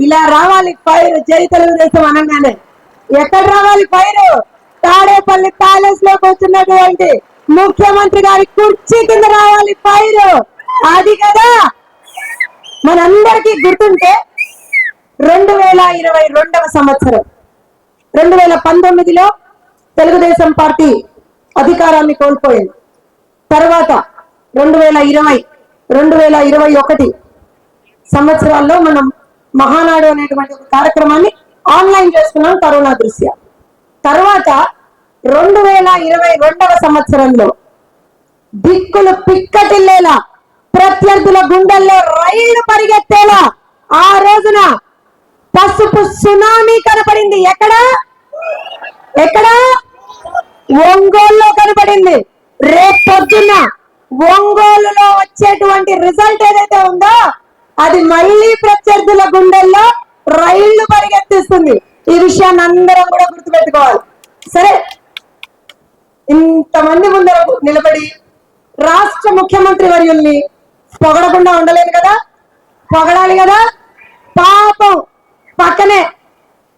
ఇలా రావాలి ఫైర్ జై తెలుగుదేశం అనగానే. ఎక్కడ రావాలి ఫైర్? తాడేపల్లి ప్యాలెస్ లో కూర్చున్నటువంటి ముఖ్యమంత్రి గారి కుర్చీ కింద రావాలి ఫైర్. అది కదా మనందరికీ గుర్తుంటే 2022వ సంవత్సరం 2019లో తెలుగుదేశం పార్టీ అధికారాన్ని కోల్పోయింది. తర్వాత 2020, 2021 సంవత్సరాల్లో మనం మహానాడు అనేటువంటి ఒక కార్యక్రమాన్ని ఆన్లైన్ చేసుకున్నాం కరోనా దృష్ట్యా. తర్వాత 2022వ సంవత్సరంలో దిక్కులు పిక్కటిల్లేలా ప్రత్యర్థుల గుండెల్లో రైళ్లు పరిగెత్తేలా ఆ రోజున పసుపు సునామీ కనపడింది. ఎక్కడ ఎక్కడ? ఒంగోలులో కనపడింది. రేపు పొద్దున్న ఒంగోలులో వచ్చేటువంటి రిజల్ట్ ఏదైతే ఉందో అది మళ్ళీ ప్రత్యర్థుల గుండెల్లో రైళ్లు పరిగెత్తిస్తుంది. ఈ విషయాన్ని అందరం కూడా గుర్తుపెట్టుకోవాలి. సరే, ఇంతమంది ముందర నిలబడి రాష్ట్ర ముఖ్యమంత్రి వర్యుల్ని పొగడకుండా ఉండలేదు కదా, పొగడాలి కదా. పాపం పక్కనే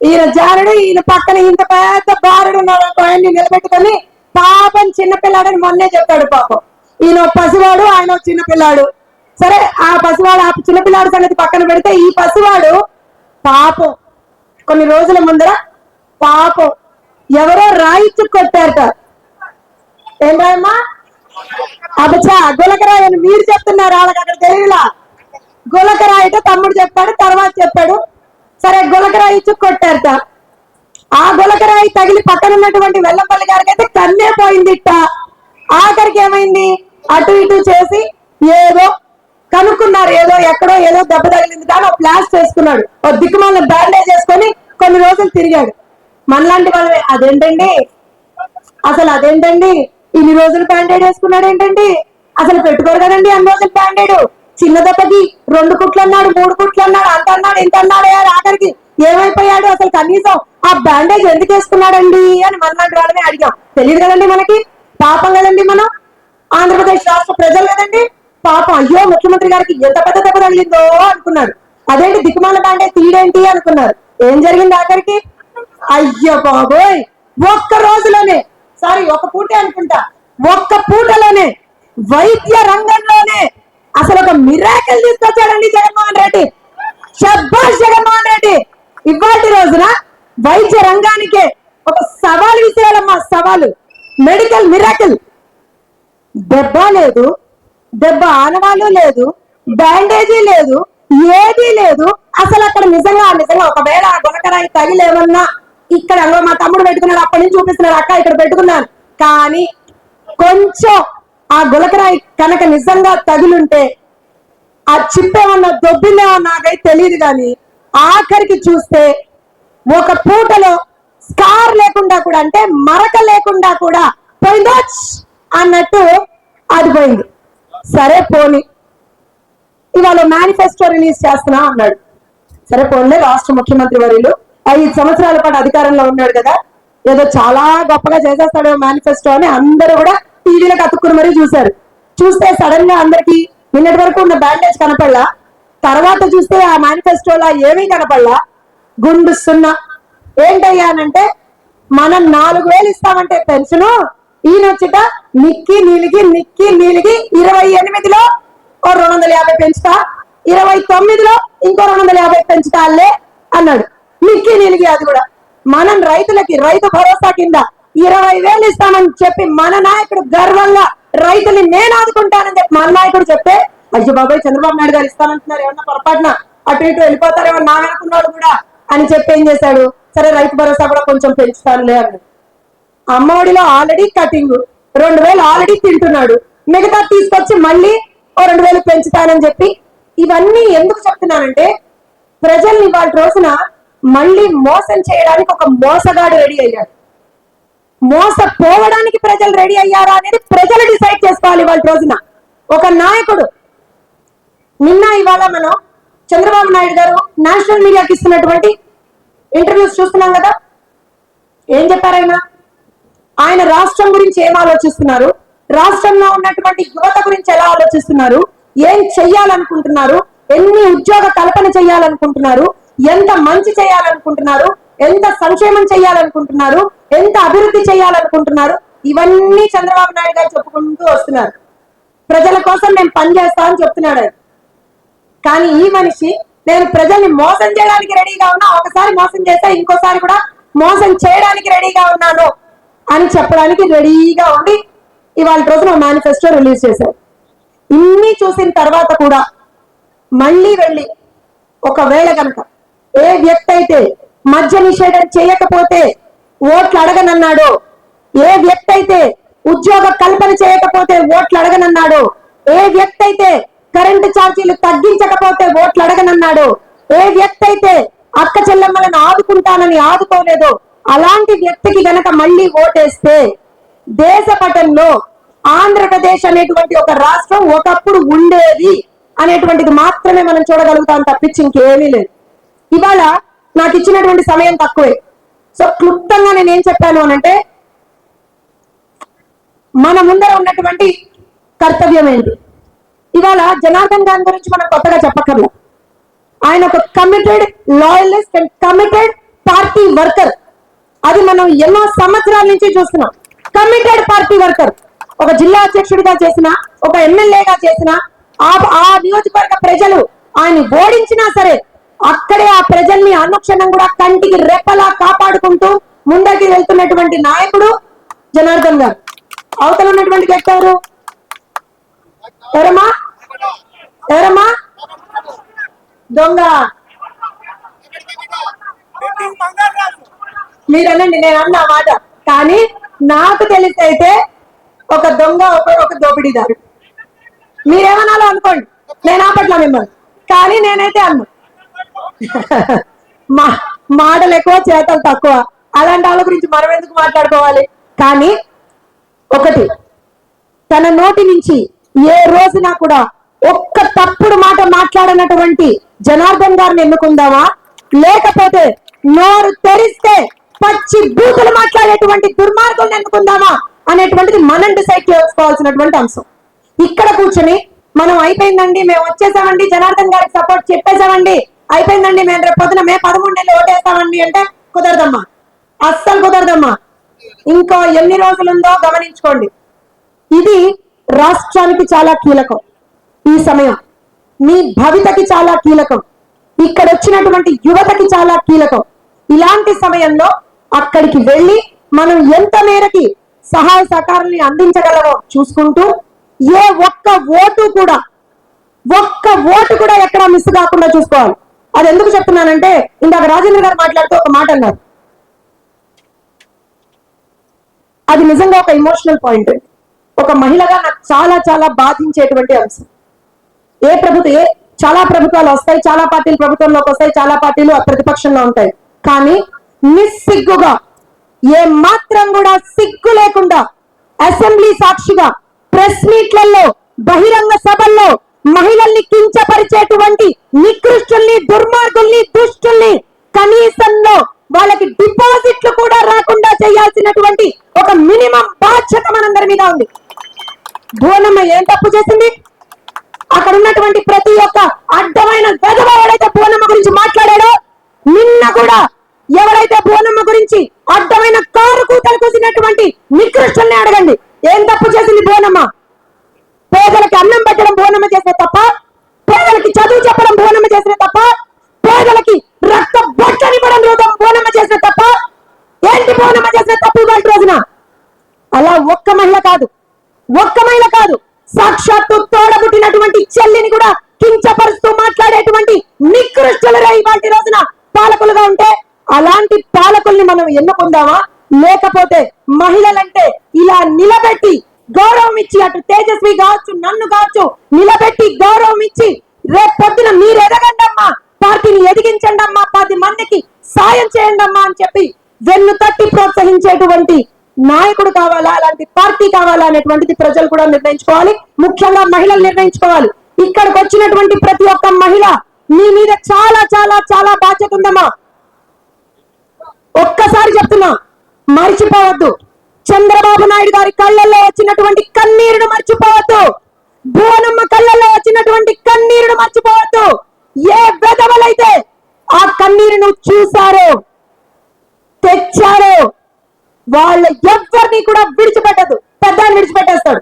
ఈయన జారుడు, ఈయన పక్కన ఇంత పెద్ద బారుడు ఉన్నాడు, ఆయన్ని నిలబెట్టుకొని పాపం చిన్నపిల్లాడని మొన్నే చెప్పాడు. పాపం ఈయన పసివాడు, ఆయన చిన్నపిల్లాడు. సరే, ఆ పసివాడు ఆ చిన్నపిల్లాడు సంగతి పక్కన పెడితే ఈ పసివాడు పాపం కొన్ని రోజుల ముందర పాపం ఎవరో రాయిచ్చు కొట్టారట. ఏం రాయమ్మా? అబ్బా, గులకరాయి అని మీరు చెప్తున్నారు, వాళ్ళకి అక్కడ తెలియలా. గులకరాయితో తమ్ముడు చెప్పాడు, తర్వాత చెప్పాడు. సరే, గులకరాయి ఇచ్చి కొట్టారట. ఆ గులకరాయి తగిలి పక్కన ఉన్నటువంటి వెల్లంపల్లి గారికి అయితే కన్నే పోయింది. ఆఖరికి ఏమైంది? అటు ఇటు చేసి ఏదో కనుక్కున్నారు, ఏదో ఎక్కడో ఏదో దెబ్బ తగిలింది కానీ ఒక ప్లాస్ చేసుకున్నాడు. ఒక దిక్కుమాల బ్యాండేజ్ చేసుకొని కొన్ని రోజులు తిరిగాడు. మనలాంటి వాళ్ళే అదేంటండి, అసలు అదేంటండి, ఇన్ని రోజులు బ్యాండేడ్ వేసుకున్నాడు ఏంటండి, అసలు పెట్టుకోరు కదండి అన్ని రోజులు బ్యాండేడ్. చిన్న దెబ్బకి 2 కుట్లు అన్నాడు, 3 కుట్లు అన్నాడు, అంత అన్నాడు, ఇంత అన్నాడు. ఆఖరికి ఏమైపోయాడు? అసలు కనీసం ఆ బ్యాండేజ్ ఎందుకు వేసుకున్నాడండి అని మనలాంటి వాళ్ళని అడిగాం. తెలియదు కదండి మనకి. పాపం కదండి, మనం ఆంధ్రప్రదేశ్ రాష్ట్ర ప్రజలు కదండి. పాపం, అయ్యో ముఖ్యమంత్రి గారికి ఎంత పెద్ద దెబ్బ తగిలిందో అనుకున్నారు. అదేంటి దిక్కుమాల బ్యాండేజ్ తీయడేంటి అనుకున్నారు. ఏం జరిగింది ఆఖరికి? అయ్యో బాబోయ్, ఒక్క రోజులోనే, సారీ ఒక పూటే అనుకుంటా, ఒక్క పూటలోనే వైద్య రంగంలోనే అసలు ఒక మిరాకిల్ తీసుకొచ్చాడండి జగన్మోహన్ రెడ్డి. శభాష్ జగన్మోహన్ రెడ్డి. ఇవాటి రోజున వైద్య రంగానికే ఒక సవాలు విసిరాలమ్మా, సవాలు. Medical miracle. దెబ్బ లేదు, దెబ్బ ఆనవాళ్ళు లేదు, బ్యాండేజీ లేదు, ఏదీ లేదు. అసలు అక్కడ నిజంగా ఒకవేళ ఆ గులకరాయి తగిలేమన్నా ఇక్కడ మా తమ్ముడు పెట్టుకున్నాడు, అప్పటి నుంచి చూపిస్తున్నాడు, అక్క ఇక్కడ పెట్టుకున్నాను. కానీ కొంచెం ఆ గులకరాయి కనుక నిజంగా తగిలుంటే ఆ చిప్పేమన్నా దొబ్బిందేమో నాకైతే తెలియదు. కానీ ఆఖరికి చూస్తే ఒక పూటలో స్కార్ లేకుండా కూడా, అంటే మరక లేకుండా కూడా పోయిందో అన్నట్టు అది పోయింది. సరే పోనీ, ఇవాళ మేనిఫెస్టో రిలీజ్ చేస్తున్నా అన్నాడు. సరే పోనీ, రాష్ట్ర ముఖ్యమంత్రి వర్యులు 5 సంవత్సరాల పాటు అధికారంలో ఉన్నాడు కదా, ఏదో చాలా గొప్పగా చేసేస్తాడు మేనిఫెస్టో అని అందరూ కూడా టీవీలకు అతుక్కుని మరీ చూశారు. చూస్తే సడన్ గా అందరికి నిన్నటి వరకు ఉన్న బ్యాండేజ్ కనపడలా, తర్వాత చూస్తే ఆ మేనిఫెస్టోలో ఏమీ కనపడలా. గుండు సున్నా. ఏంటయ్యానంటే మనం 4000 ఇస్తామంటే పెన్షను, ఈయనొచ్చిట నిక్కి నీలిగి 28లో 250 పెంచుతా, 29లో ఇంకో 250 పెంచుతాలే అన్నాడు. నిక్కి నీలిగి అది కూడా. మనం రైతులకి రైతు భరోసా కింద 20,000 ఇస్తామని చెప్పి మన నాయకుడు గర్వంగా రైతుల్ని నేను ఆదుకుంటానని చెప్పి మన నాయకుడు చెప్తే, అయ్యో బాబాయ్ చంద్రబాబు నాయుడు గారు ఇస్తానంటున్నారు, ఏమన్నా పొరపాటున అటు ఇటు వెళ్ళిపోతారేమో నా అనుకున్నాడు కూడా అని చెప్పి ఏం చేశాడు? సరే రైతు భరోసా కూడా కొంచెం పెంచుతానులే అన్నాడు. అమ్మఒడిలో ఆల్రెడీ కటింగ్, 2,000 ఆల్రెడీ తింటున్నాడు, మిగతా తీసుకొచ్చి మళ్ళీ 2,000 పెంచుతానని చెప్పి. ఇవన్నీ ఎందుకు చెప్తున్నానంటే ప్రజల్ని ఇవాళ రోజున మళ్ళీ మోసం చేయడానికి ఒక మోసగాడు రెడీ అయ్యాడు. మోసపోవడానికి ప్రజలు రెడీ అయ్యారా అనేది ప్రజలు డిసైడ్ చేసుకోవాలి. ఇవాళ రోజున ఒక నాయకుడు, నిన్న ఇవాళ మనం చంద్రబాబు నాయుడు గారు నేషనల్ మీడియాకి ఇస్తున్నటువంటి ఇంటర్వ్యూస్ చూస్తున్నాం కదా. ఏం చెప్పారైనా? ఆయన రాష్ట్రం గురించి ఏం ఆలోచిస్తున్నారు, రాష్ట్రంలో ఉన్నటువంటి యువత గురించి ఎలా ఆలోచిస్తున్నారు, ఏం చెయ్యాలనుకుంటున్నారు, ఎన్ని ఉద్యోగ కల్పన చేయాలనుకుంటున్నారు, ఎంత మంచి చేయాలనుకుంటున్నారు, ఎంత సంక్షేమం చేయాలనుకుంటున్నారు, ఎంత అభివృద్ధి చేయాలనుకుంటున్నారు, ఇవన్నీ చంద్రబాబు నాయుడు గారు చెప్పుకుంటూ వస్తున్నారు. ప్రజల కోసం నేను పనిచేస్తా అని చెప్తున్నాడు. కానీ ఈ మనిషి నేను ప్రజల్ని మోసం చేయడానికి రెడీగా ఉన్నా, ఒకసారి మోసం చేస్తే ఇంకోసారి కూడా మోసం చేయడానికి రెడీగా ఉన్నాను అని చెప్పడానికి రెడీగా ఉండి ఇవాళ రోజున మేనిఫెస్టో రిలీజ్ చేశారు. ఇన్ని చూసిన తర్వాత కూడా మళ్ళీ వెళ్ళి ఒకవేళ కనుక ఏ వ్యక్తి అయితే మద్య నిషేధం చేయకపోతే ఓట్లు అడగనన్నాడో, ఏ వ్యక్తి అయితే ఉద్యోగ కల్పన చేయకపోతే ఓట్లు అడగనన్నాడు, ఏ వ్యక్తి అయితే కరెంటు ఛార్జీలు తగ్గించకపోతే ఓట్లు అడగనన్నాడు, ఏ వ్యక్తి అయితే అక్క చెల్లెమ్మలను ఆదుకుంటానని ఆదుకోలేదు, అలాంటి వ్యక్తికి గనక మళ్ళీ ఓటేస్తే దేశ పటంలో ఆంధ్రప్రదేశ్ అనేటువంటి ఒక రాష్ట్రం ఒకప్పుడు ఉండేది అనేటువంటిది మాత్రమే మనం చూడగలుగుతాం, తప్పించి ఇంకేమీ లేదు. ఇవాళ నాకు ఇచ్చినటువంటి సమయం తక్కువే. సో క్లుప్తంగా నేనేం చెప్పాను అనంటే, మన ముందర ఉన్నటువంటి కర్తవ్యం ఏంటి? ఇవాళ జనార్దన్ గారి గురించి మనం కొత్తగా చెప్పక్కర్లా. ఆయన ఒక committed loyalist and committed party worker. అది మనం ఎన్నో సంవత్సరాల నుంచి చూస్తున్నాం. Committed party worker. ఒక జిల్లా అధ్యక్షుడిగా చేసిన, ఒక ఎమ్మెల్యేగా చేసిన, ఆ నియోజకవర్గ ప్రజలు ఆయన ఓడించినా సరే అక్కడే ఆ ప్రజల్ని అనుక్షణం కూడా కంటికి రెప్పలా కాపాడుకుంటూ ముందరికి వెళ్తున్నటువంటి నాయకుడు జనార్దన్ గారు. అవతల ఉన్నటువంటి వ్యక్తి ఎవరు? ఎవరమ్మా? ఎవరమ్మా? దొంగ. మీరనండి, నేను అన్న మాట. కానీ నాకు తెలిసి అయితే ఒక దొంగ, ఒక దోపిడీదారు. మీరేమనాలో అనుకోండి, నేను ఆపట్లా మిమ్మల్ని. కానీ నేనైతే అన్నా మాటలు ఎక్కువ, చేతలు తక్కువ. అలాంటి వాళ్ళ గురించి మనం ఎందుకు మాట్లాడుకోవాలి? కానీ ఒకటి, తన నోటి నుంచి ఏ రోజున కూడా ఒక్క తప్పుడు మాట మాట్లాడనటువంటి జనార్దన్ గారిని ఎన్నుకుందామా, లేకపోతే నోరు తెరిస్తే పచ్చి బూతులు మాట్లాడేటువంటి దుర్మార్గులను ఎన్నుకుందామా అనేటువంటిది మనం డిసైడ్ చేసుకోవాల్సినటువంటి అంశం. ఇక్కడ కూర్చొని మనం అయిపోయిందండి, మేము వచ్చేసామండి, జనార్దన్ గారికి సపోర్ట్ చెప్పేసామండి, అయిపోయిందండి, మేము రేపు పొద్దున మే 13 ఓటేస్తామండి అంటే కుదరదమ్మా, అస్సలు కుదరదమ్మా. ఇంకో ఎన్ని రోజులుందో గమనించుకోండి. ఇది రాష్ట్రానికి చాలా కీలకం. ఈ సమయం మీ భవితకి చాలా కీలకం. ఇక్కడ వచ్చినటువంటి యువతకి చాలా కీలకం. ఇలాంటి సమయంలో అక్కడికి వెళ్ళి మనం ఎంత మేరకి సహాయ సహకారాన్ని అందించగలమో చూసుకుంటూ, ఏ ఒక్క ఓటు కూడా ఎక్కడ మిస్ కాకుండా చూసుకోవాలి. అది ఎందుకు చెప్తున్నానంటే, ఇందాక రాజేంద్ర గారు మాట్లాడుతూ ఒక మాట అన్నారు, అది నిజంగా ఒక ఎమోషనల్ పాయింట్. ఒక మహిళగా నాకు చాలా చాలా బాధించేటువంటి అంశం. చాలా ప్రభుత్వాలు వస్తాయి, చాలా పార్టీలు ప్రభుత్వంలోకి వస్తాయి, చాలా పార్టీలు ప్రతిపక్షంలో ఉంటాయి. కానీ నిస్సిగ్గుగా, ఏ మాత్రం కూడా సిగ్గు లేకుండా అసెంబ్లీ సాక్షిగా ప్రెస్ మీట్లలో, బహిరంగ సభల్లో మహిళల్ని కించపరిచేటువంటి నికృష్టుల్ని, దుర్మార్గుల్ని, దుష్టుల్ని కనీసంలో వాళ్ళకి డిపాజిట్లు కూడా రాకుండా చేయాల్సినటువంటి ఒక మినిమం బాధ్యత మనందరి మీద ఉంది. భువనమ్మ ఏం తప్పు చేసింది? అక్కడ ఉన్నటువంటి ప్రతి ఒక్క అడ్డమైన గదవ ఎవరైతే భువనమ్మ గురించి మాట్లాడాడో, నిన్న కూడా ఎవరైతే భువనమ్మ గురించి అడ్డమైన కారు కూతలు కూసినటువంటి నికృష్టుల్ని అడగండి, ఏం తప్పు చేసింది భువనమ్మ? పేదలకి అన్నం పెట్టడం భువనమ్మ చేసిన తప్ప? పేదలకి చదువు చెప్పడం భువనమ్మ చేసిన తప్ప? పేదలకి రక్త బొట్టనివ్వడం భువనమ్మ చేసిన తప్ప? ఏంటి భువనమ్మ చేసిన తప్పు ఇవాళ రోజున? అలా ఒక్క మహిళ కాదు, సాక్షాత్తు తోడబుట్టినటువంటి చెల్లిని కూడా కించపరుస్తూ మాట్లాడేటువంటి నికృష్టులరా ఇవాళ రోజున పాలకులుగా ఉంటే, అలాంటి పాలకుల్ని మనం ఎన్నుకుందామా? లేకపోతే మహిళలంటే ఇలా నిలబెట్టి గౌరవం ఇచ్చి, అటు తేజస్వి కావచ్చు, నన్ను కావచ్చు, నిలబెట్టి గౌరవం ఇచ్చి రేపు పొద్దున మీరు ఎదగండమ్మా, పార్టీని ఎదిగించండి అమ్మా, 10 మందికి సాయం చేయండి అమ్మా అని చెప్పి వెన్ను తట్టి ప్రోత్సహించేటువంటి నాయకుడు కావాలా, అలాంటి పార్టీ కావాలా అనేటువంటిది ప్రజలు కూడా నిర్ణయించుకోవాలి. ముఖ్యంగా మహిళలు నిర్ణయించుకోవాలి. ఇక్కడికి వచ్చినటువంటి ప్రతి ఒక్క మహిళ మీ మీద చాలా చాలా చాలా బాధ్యత ఉందమ్మా. ఒక్కసారి చెప్తున్నా, మర్చిపోవద్దు. చంద్రబాబు నాయుడు గారి కళ్ళల్లో వచ్చినటువంటి కన్నీరును మర్చిపోవద్దు. భువనమ్మ కళ్ళల్లో వచ్చినటువంటి కన్నీరును మర్చిపోవద్దు. ఏ వెధవలైతే ఆ కన్నీరును చూశారో తెచ్చారో వాళ్ళ ఎవ్వరిని కూడా విడిచిపెట్టదు. పెద్ద విడిచిపెట్టేస్తాడు.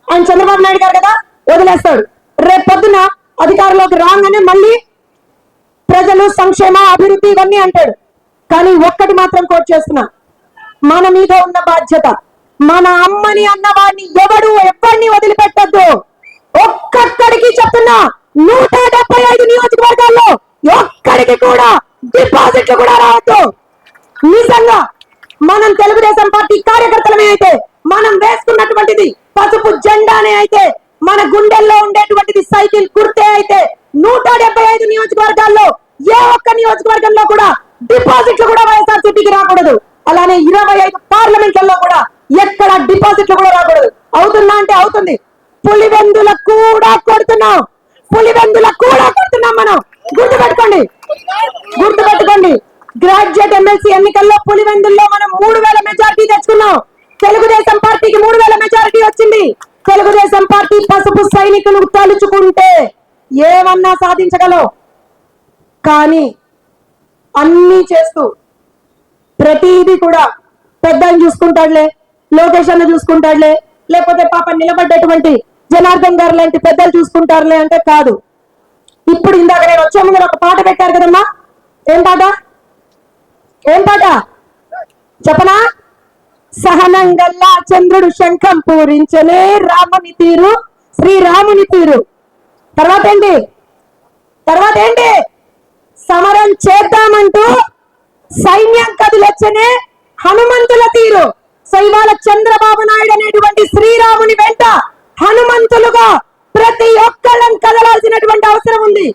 ఆయన చంద్రబాబు నాయుడు గారు కదా, వదిలేస్తాడు. రేపు పొద్దున అధికారంలోకి రాగానే మళ్ళీ ప్రజలు సంక్షేమ అభివృద్ధి ఇవన్నీ అంటాడు. కానీ ఒక్కటి మాత్రం కోట్ చేస్తున్నా, మన మీద ఉన్న బాధ్యత, మన అమ్మని అన్నవాడిని ఎవరిని వదిలిపెట్టద్దు. ఒక్కడికి చెప్తున్నా, 175 నియోజకవర్గాల్లో ఒక్కడికి కూడా డిపాజిట్లు కూడా రావద్దు. నిజంగా మనం తెలుగుదేశం పార్టీ కార్యకర్తలమే అయితే, మనం వేసుకున్నటువంటిది పసుపు జెండానే అయితే, మన గుండెల్లో ఉండేటువంటిది సైకిల్ గుర్తే అయితే 175 నియోజకవర్గాల్లో ఏ ఒక్క నియోజకవర్గంలో కూడా డిపాజిట్లు కూడా వైఎస్ఆర్సీపీకి రాకూడదు. అలానే 25 పార్లమెంట్లలో కూడా ఎక్కడ డిపాజిట్లు కూడా రాకూడదు. అవుతుందా అంటే అవుతుంది. పులివెందులకు కూడా కొడుతున్నాం, పులివెందులకు కూడా కొడుతున్నాం. మనం గుర్తుపెట్టుకోండి. గ్రాడ్యుయేట్ ఎమ్మెల్సీ ఎన్నికల్లో పులివెందుల్లో మనం 3000 మెజారిటీ తెచ్చుకున్నాం. తెలుగుదేశం పార్టీకి 3000 మెజారిటీ వచ్చింది. తెలుగుదేశం పార్టీ పసుపు సైనికులు తలుచుకుంటే ఏమన్నా సాధించగలవు. కానీ అన్నీ చేస్తూ ప్రతిదీ కూడా పెద్దని చూసుకుంటాడులే, లోకేష్ అన్న చూసుకుంటాడులే, లేకపోతే పాప నిలబడ్డటువంటి జనార్దన్ గారు లాంటి పెద్దలు చూసుకుంటారులే అంటే కాదు. ఇప్పుడు ఇందాక నేను వచ్చే ముందు ఒక పాట పెట్టారు కదమ్మా. ఏం పాట చెప్పనా? సహనంగల్లా చంద్రుడు శంఖం పూరించలే, రాముని తీరు శ్రీరాముని తీరు. తర్వాత ఏంటి? సమరం చేద్దామంటూ సైన్యం కదిలొచ్చనే హనుమంతుల తీరు. సో ఇవాళ చంద్రబాబు నాయుడు అనేటువంటి శ్రీరాముని వెంట హనుమంతులుగా ప్రతి ఒక్కళ్ళం కదలాల్సినటువంటి అవసరం ఉంది.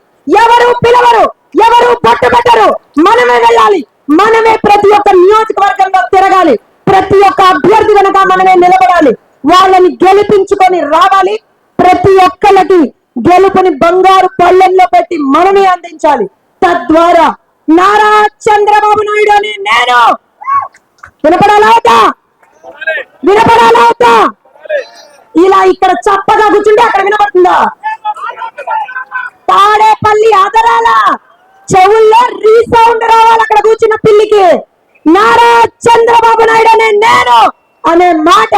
ఎవరు పిలవరు, ఎవరు పట్టుబట్టరు, మనమే వెళ్ళాలి. మనమే ప్రతి ఒక్క నియోజకవర్గంలో తిరగాలి. ప్రతి ఒక్క అభ్యర్థి వెనక మనమే నిలబడాలి. వాళ్ళని గెలిపించుకొని రావాలి. ప్రతి ఒక్కళ్ళకి గెలుపుని బంగారు పళ్ళెంలో పెట్టి మనమే అందించాలి. తద్వారా నారా చంద్రబాబు నాయుడు అని నేను వినపడాలా? ఇలా ఇక్కడ చప్పగా కూర్చుంటే అక్కడ వినపడుతుందా? తాడేపల్లి ఆదరాల చెవుల్లో రీసౌండ్ రావాలి. అక్కడ కూర్చున్న పిల్లికి నారా చంద్రబాబు నాయుడు అనే నేను అనే మాట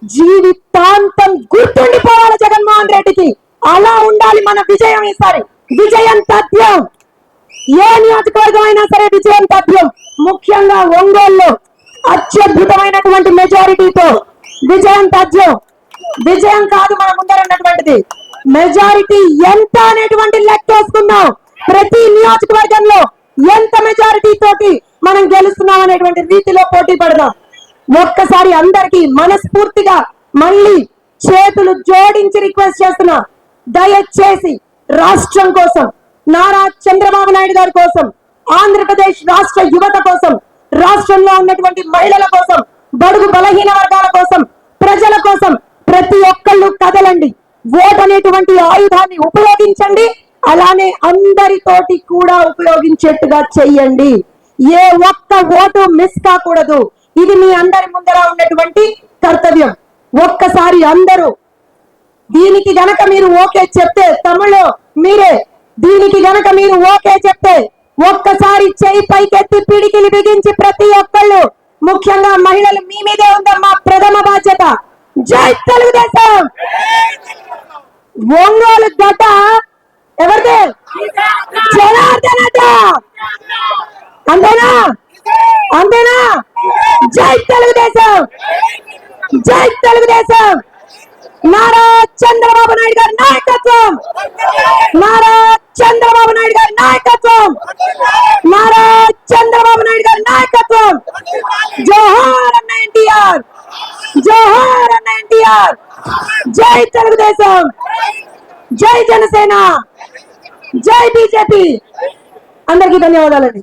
జీవితాంతం గుర్తుండిపోవాలి జగన్మోహన్ రెడ్డికి. అలా ఉండాలి మన విజయం. ఈసారి విజయం తథ్యం. ఏ నియోజకవర్గం అయినా సరే విజయం తథ్యం. ముఖ్యంగా ఒంగోలులో అత్యద్భుతమైనటువంటి మెజారిటీతో విజయం తథ్యం. విజయం కాదు మన ముందరన్నటువంటిది, మెజారిటీ ఎంత అనేటువంటి లెక్క వేసుకుందాం. ప్రతి నియోజకవర్గంలో ఎంత మెజారిటీ తోటి మనం గెలుస్తున్నాం అనేటువంటి రీతిలో పోటీ పడదాం. ఒక్కసారి అందరికీ మనస్ఫూర్తిగా మళ్ళీ చేతులు జోడించి రిక్వెస్ట్ చేస్తున్నా, దయచేసి రాష్ట్రం కోసం, నారా చంద్రబాబు నాయుడు గారి కోసం, ఆంధ్రప్రదేశ్ రాష్ట్ర యువత కోసం, రాష్ట్రంలో ఉన్నటువంటి మహిళల కోసం, బడుగు బలహీన వర్గాల కోసం, ప్రజల కోసం ప్రతి ఒక్కళ్ళు కదలండి. ఓట్ అనేటువంటి ఆయుధాన్ని ఉపయోగించండి. అలానే అందరితోటి కూడా ఉపయోగించేట్టుగా చెయ్యండి. ఏ ఒక్క ఓటు మిస్ కాకూడదు. ఇది మీ అందరి ముందర ఉన్నటువంటి కర్తవ్యం. ఒక్కసారి అందరూ దీనికి గనక మీరు ఓకే చెప్తే, తమిళలో మీరే, దీనికి గనక మీరు ఓకే చెప్తే ఒక్కసారి చేయి పైకెత్తి పిడికిలి బిగించి ప్రతి ఒక్కళ్ళు, ముఖ్యంగా మహిళలు, మీ మీదే ఉందమ్మా ప్రథమ బాధ్యత. జై తెలుగుదేశం. ఒంగోలు గడ్డ ఎవరిదే? జనార్దన్ అడ్డ. అంతేనా? జై తెలుగుదేశం. జై తెలుగుదేశం. నారా చంద్రబాబు నాయుడు గారి నాయకత్వం. నారా చంద్రబాబు నాయుడు గారి నాయకత్వం. నారా చంద్రబాబు నాయుడు గారి నాయకత్వం. జోహార్ అన్న ఎన్టీఆర్. జోహార్ అన్న ఎన్టీఆర్. జై తెలుగుదేశం. జై జనసేన. జై బీజేపీ. అందరికీ ధన్యవాదాలండి.